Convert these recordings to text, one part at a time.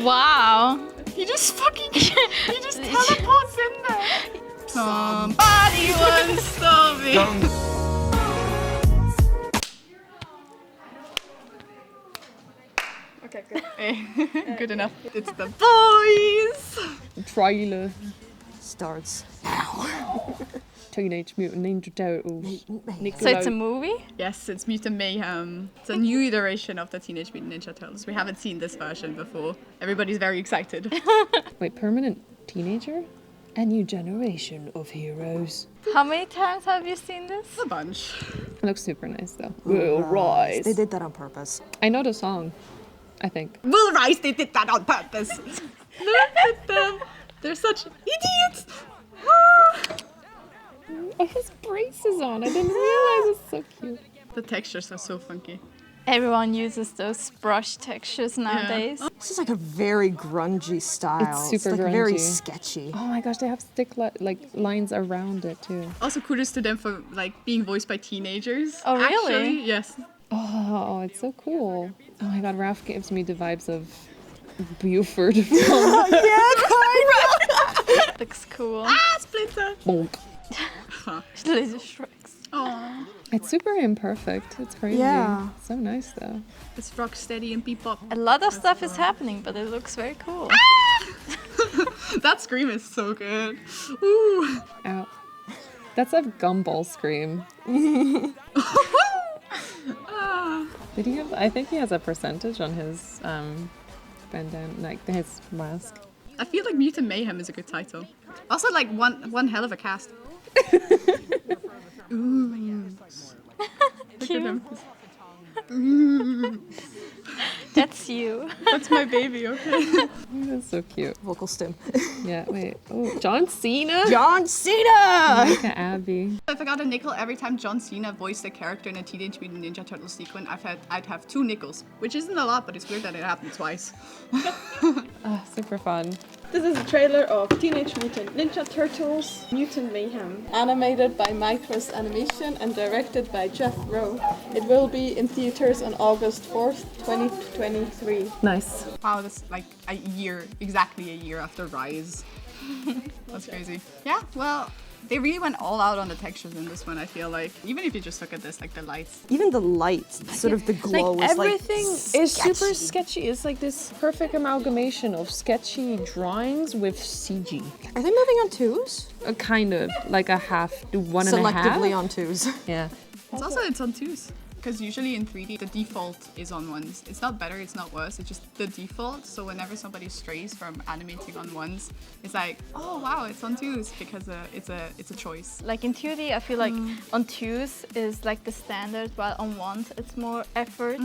Wow. He just teleports in there. Somebody once told me. Okay, good. Good enough. It's the boys. The trailer starts now. Teenage Mutant Ninja Turtles. So it's a movie? Yes, it's Mutant Mayhem. It's a new iteration of the Teenage Mutant Ninja Turtles. We haven't seen this version before. Everybody's very excited. Wait, permanent teenager? A new generation of heroes. How many times have you seen this? A bunch. It looks super nice though. We'll rise. They did that on purpose. I know the song, I think. We'll rise, they did that on purpose. Look at them. They're such idiots. Oh, his braces on. I didn't realize it's so cute. The textures are so funky. Everyone uses those brush textures nowadays. Yeah. This is like a very grungy style. It's super like grungy. Very sketchy. Oh my gosh, they have stick lines around it too. Also, kudos to them for like being voiced by teenagers. Oh, really? Actually, yes. Oh, it's so cool. Oh my god, Ralph gives me the vibes of Buford from Looks cool. Splinter. Bonk. Little Shreks. Aww. It's super imperfect. It's crazy. Yeah. So nice though. It's rock steady and bebop. A lot of stuff is happening, but it looks very cool. That scream is so good. Ooh. Ow. That's a gumball scream. Did he have? I think he has a percentage on his bandana, like his mask. I feel like Mutant Mayhem is a good title. Also, like one hell of a cast. Ooh. Look at him. That's you. That's my baby, okay? That's so cute. Vocal stim. Yeah, wait. Oh, John Cena? John Cena! Look at Abby. If I got a nickel every time John Cena voiced a character in a Teenage Mutant Ninja Turtles sequence, I'd have 2 nickels. Which isn't a lot, but it's weird that it happened twice. Ah, super fun. This is a trailer of Teenage Mutant Ninja Turtles Mutant Mayhem, animated by Micros Animation and directed by Jeff Rowe. It will be in theaters on August 4th, 2023. Nice. Wow, that's like exactly a year after Rise. That's crazy. Yeah, well, they really went all out on the textures in this one, I feel like. Even if you just look at this, like the lights. Even the lights, sort of the glow Like is like everything is super sketchy. It's like this perfect amalgamation of sketchy drawings with CG. Are they moving on 2s? Kind of like a half, one and a half. Selectively on 2s. Yeah. It's on 2s. Because usually in 3D, the default is on 1s. It's not better, it's not worse, it's just the default. So whenever somebody strays from animating on 1s, it's like, oh wow, it's on 2s because it's a choice. Like in 2D, I feel like on 2s is like the standard, while on 1s it's more effort.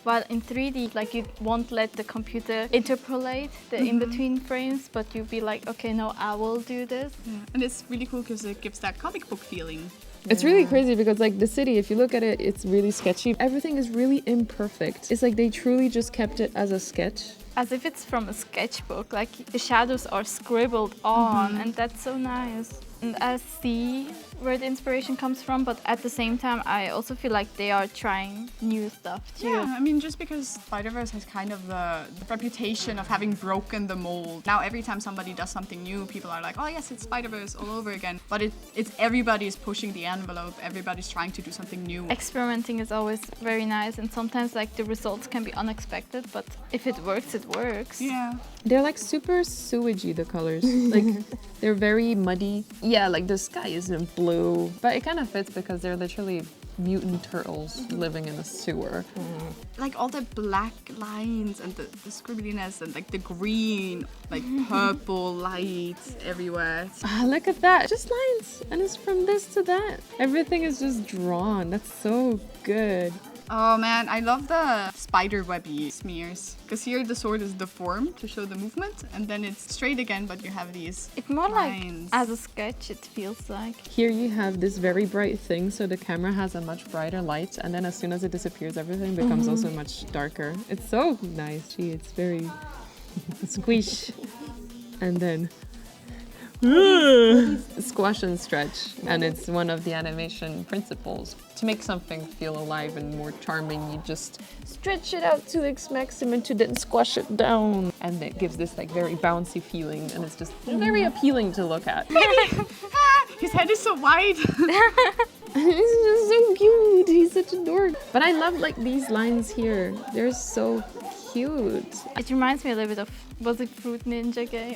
While in 3D, like you won't let the computer interpolate the in-between frames, but you'll be like, okay, no, I will do this. And it's really cool because it gives that comic book feeling. It's really crazy because like the city, if you look at it, it's really sketchy. Everything is really imperfect. It's like they truly just kept it as a sketch. As if it's from a sketchbook, like the shadows are scribbled on, and that's so nice. And I see where the inspiration comes from, but at the same time, I also feel like they are trying new stuff too. Yeah, I mean, just because Spider-Verse has kind of the reputation of having broken the mold. Now, every time somebody does something new, people are like, oh yes, it's Spider-Verse all over again. But it's everybody's pushing the envelope. Everybody's trying to do something new. Experimenting is always very nice, and sometimes like the results can be unexpected, but if it works, it works. Yeah. They're like super sewagey, the colors. Like they're very muddy. Yeah, like the sky isn't blue, but it kind of fits because they're literally mutant turtles living in a sewer. Like all the black lines and the scribbliness and like the green, like purple lights everywhere. Ah, look at that. Just lines. And it's from this to that. Everything is just drawn. That's so good. Oh man, I love the spider webby smears. Because here the sword is deformed to show the movement, and then it's straight again, but you have these It's more lines. like as a sketch, it feels like. Here you have this very bright thing, so the camera has a much brighter light, and then as soon as it disappears, everything becomes also much darker. It's so nice. Gee, it's very squish. And then Squash and stretch, and it's one of the animation principles. To make something feel alive and more charming, you just stretch it out to its maximum to then squash it down. And it gives this like very bouncy feeling, and it's just very appealing to look at. His head is so wide. He's just so cute. He's such a dork. But I love like these lines here. They're so cute. It reminds me a little bit of, was it Fruit Ninja game?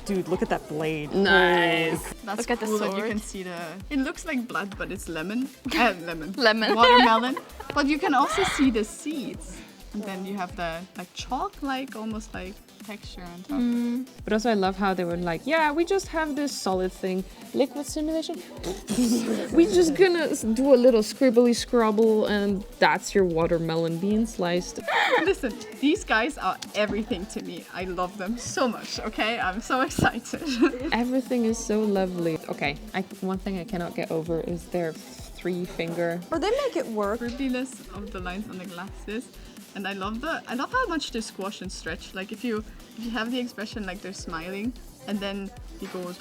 Dude, look at that blade. Nice. That's Look at the cool that you sword. can see the... It looks like blood, but it's lemon. Lemon. Lemon. Watermelon. But you can also see the seeds. And then you have the like chalk-like, almost like texture on top. But also I love how they were like, yeah, we just have this solid thing. Liquid simulation. We're just gonna do a little scribbly scrabble and that's your watermelon being sliced. Listen, these guys are everything to me. I love them so much, okay? I'm so excited. Everything is so lovely. Okay, one thing I cannot get over is their 3-finger. Or they make it work. Fruitiness of the lines on the glasses. And I love how much they squash and stretch. Like if you have the expression like they're smiling and then he goes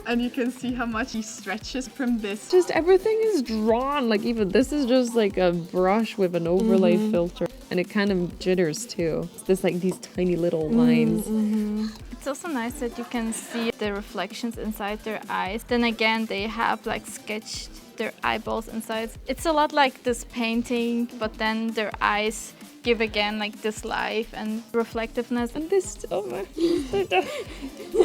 and you can see how much he stretches from this. Just everything is drawn. Like even this is just like a brush with an overlay filter. And it kind of jitters too. There's like these tiny little lines. It's also nice that you can see the reflections inside their eyes. Then again, they have like sketched their eyeballs inside. It's a lot like this painting, but then their eyes give again like this life and reflectiveness. And this, oh my,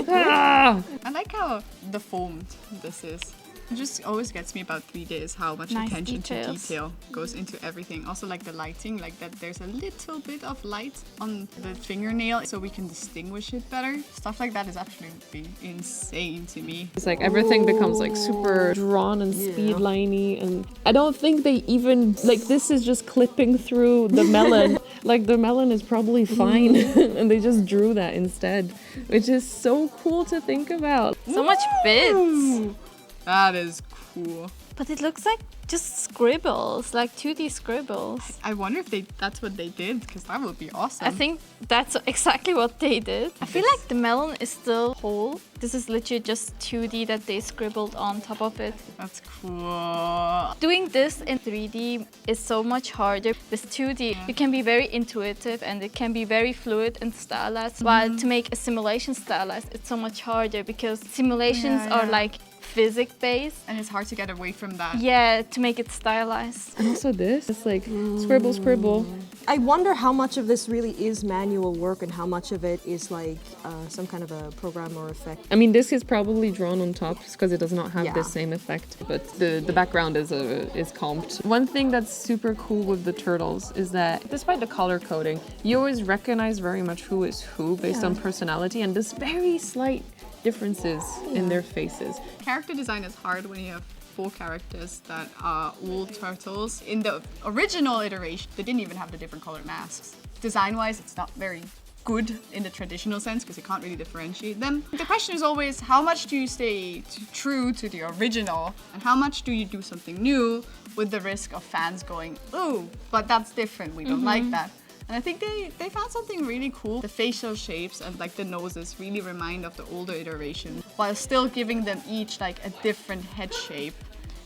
ah! I like how deformed this is. It just always gets me about 3D is how much Nice attention to details. detail goes into everything. Also like the lighting, like that there's a little bit of light on the fingernail so we can distinguish it better. Stuff like that is absolutely insane to me. It's like everything becomes like super drawn and speed liney, and I don't think they even like this is just clipping through the melon. Like the melon is probably fine and they just drew that instead, which is so cool to think about. So much bits. That is cool. But it looks like just scribbles, like 2D scribbles. I wonder if that's what they did, because that would be awesome. I think that's exactly what they did. I feel like the melon is still whole. This is literally just 2D that they scribbled on top of it. That's cool. Doing this in 3D is so much harder. With 2D, you can be very intuitive and it can be very fluid and stylized. While to make a simulation stylized, it's so much harder because simulations are like physics-based. And it's hard to get away from that. Yeah, to make it stylized. And also this, it's like scribble, scribble. I wonder how much of this really is manual work and how much of it is like some kind of a program or effect. I mean, this is probably drawn on top because it does not have the Yeah. same effect, but the background is comped. One thing that's super cool with the turtles is that despite the color coding, you always recognize very much who is who based on personality and this very slight differences in their faces. Character design is hard when you have 4 characters that are all turtles. In the original iteration, they didn't even have the different colored masks. Design-wise, it's not very good in the traditional sense because you can't really differentiate them. The question is always, how much do you stay true to the original and how much do you do something new with the risk of fans going, ooh, but that's different, we don't like that. And I think they found something really cool. The facial shapes and like the noses really remind of the older iteration while still giving them each like a different head shape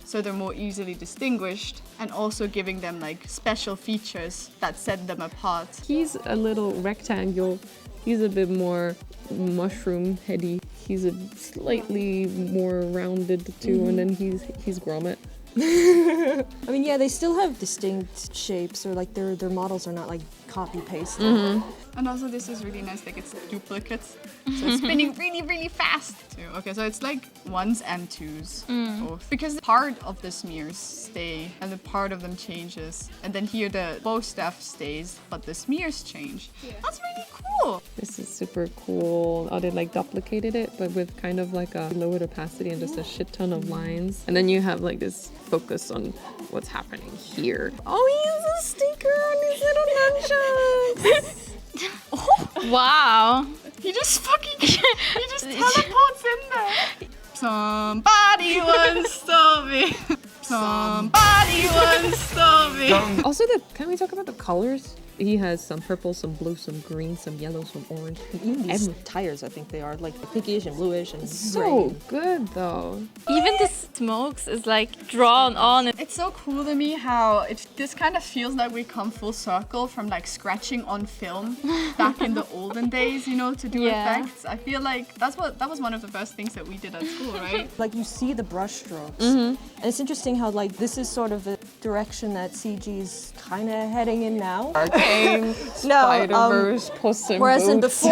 so they're more easily distinguished and also giving them like special features that set them apart. He's a little rectangle. He's a bit more mushroom heady. He's a slightly more rounded too, and then he's grommet. I mean, yeah, they still have distinct shapes, or like their models are not like copy paste. And also this is really nice, like it's duplicates. So it's spinning really, really fast too. Okay, so it's like 1s and 2s both. Because part of the smears stay and the part of them changes. And then here the bow stuff stays, but the smears change. That's really cool. This is super cool. Oh, they like duplicated it, but with kind of like a lowered opacity and just a shit ton of lines. And then you have like this focus on what's happening here. Oh, he has a sticker on his little nunchucks. Wow. He just teleports in there. Somebody once told me. Somebody once told me. Also, can we talk about the colors? He has some purple, some blue, some green, some yellow, some orange. Even these tires, I think they are like pinkish and bluish and So gray. good though. Even the smokes is like drawn on. It's so cool to me how this kind of feels like we come full circle from like scratching on film back in the olden days, you know, to do Yeah. effects. I feel like that was one of the first things that we did at school, right? Like you see the brush strokes. And it's interesting how like this is sort of the direction that CG is kind of heading in now. Arcane, Spider-Verse, Puss in Whereas Boots.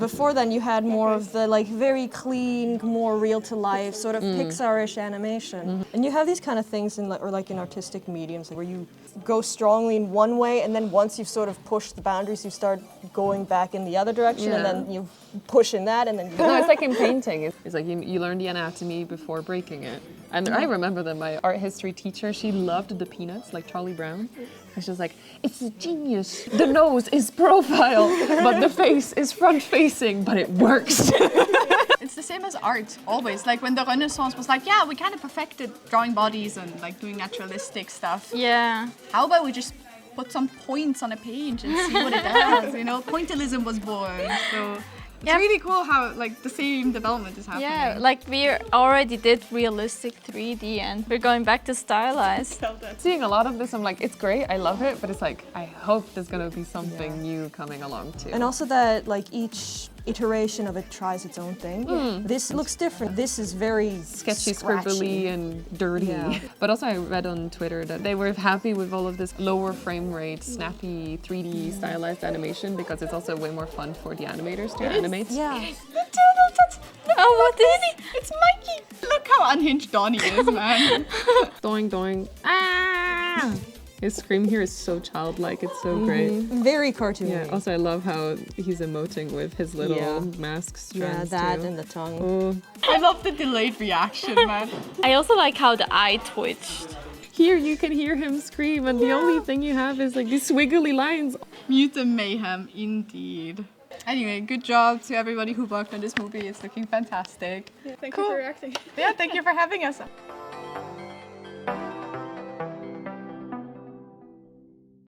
before then you had more of the like very clean, more real to life sort of Pixar-ish animation. And you have these kind of things in like in artistic mediums where you go strongly in one way and then once you've sort of pushed the boundaries you start going back in the other direction and then you push in that and then you No, it's like in painting. It's like you learn the anatomy before breaking it. And I remember that my art history teacher, she loved the Peanuts, like Charlie Brown. And she was like, it's a genius. The nose is profile, but the face is front facing, but it works. It's the same as art, always. Like when the Renaissance was like, yeah, we kind of perfected drawing bodies and like doing naturalistic stuff. Yeah. How about we just put some points on a page and see what it does, you know? Pointillism was born, so... It's really cool how like the same development is happening. Yeah, like we already did realistic 3D and we're going back to stylized. Seeing a lot of this, I'm like, it's great, I love it, but it's like, I hope there's gonna be something new coming along too. And also that like each iteration of it tries its own thing. This looks different. This is very sketchy, scratchy. scribbly, and dirty. Yeah. But also I read on Twitter that they were happy with all of this lower frame rate, snappy, 3D stylized animation because it's also way more fun for the animators to animate. Yeah. Oh, what is it? It's Mikey! Look how unhinged Donnie is, man. Doing, doing. Ah! His scream here is so childlike, it's so great. Very cartoony. Yeah, also I love how he's emoting with his little mask strands that too. and the tongue. Oh. I love the delayed reaction, man. I also like how the eye twitched. Here you can hear him scream and the only thing you have is like these swiggly lines. Mutant Mayhem, indeed. Anyway, good job to everybody who worked on this movie. It's looking fantastic. Thank you for reacting. Yeah, thank you for having us.